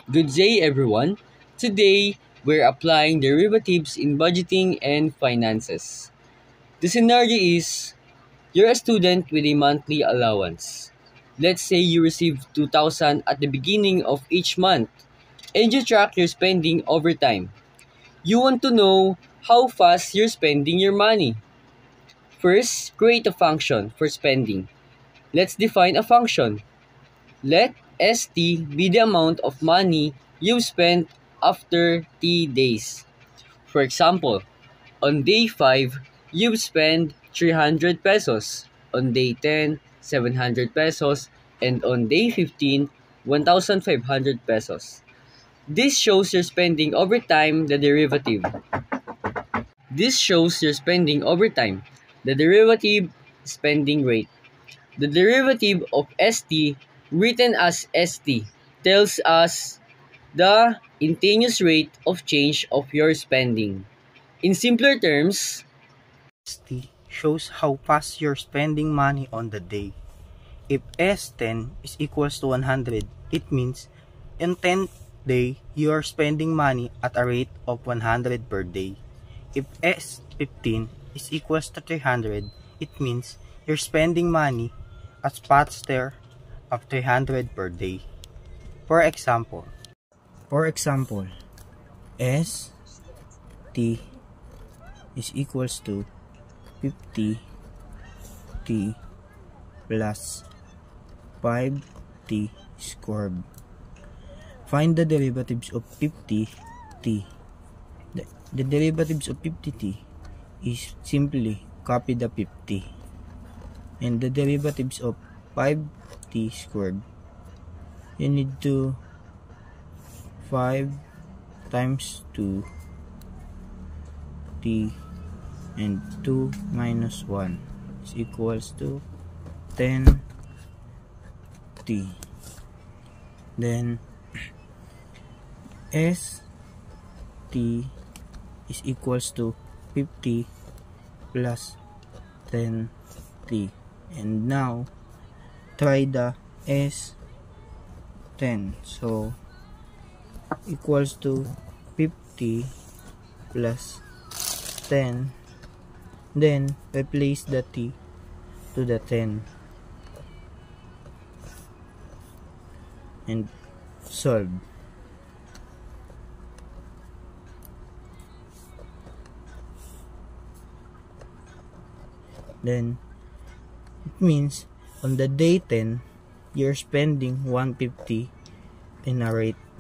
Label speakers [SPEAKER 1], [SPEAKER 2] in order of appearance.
[SPEAKER 1] Good day, everyone. Today, we're applying derivatives in budgeting and finances. The scenario is you're a student with a monthly allowance. Let's say you receive 2,000 at the beginning of each month and you track your spending over time. You want to know how fast you're spending your money. First, create a function for spending. Let's define a function. Let ST be the amount of money you've spent after T days. For example, on day 5, you've spent 300 pesos. On day 10, 700 pesos. And on day 15, 1,500 pesos. This shows your spending over time, the derivative. This shows your spending over time, the derivative spending rate. The derivative of ST, written as ST, tells us the instantaneous rate of change of your spending. In simpler terms,
[SPEAKER 2] ST shows how fast you're spending money on the day. If S10 is equals to 100, it means in 10th day, you are spending money at a rate of 100 per day. If S15 is equals to 300, it means you're spending money at faster of 300 per day. For example, ST is equals to 50 T plus 5T squared. Find the derivatives of 50T. The derivatives of 50T is simply copy the 50. And the derivatives of 5T squared, you need to 5 times 2 T and 2 minus 1 is equals to 10 T. Then ST is equals to 50 plus 10 T. And now try the S10. So equals to 50 plus 10, then replace the T to the 10 and solve. Then it means on the day 10 you're spending 150 in a rate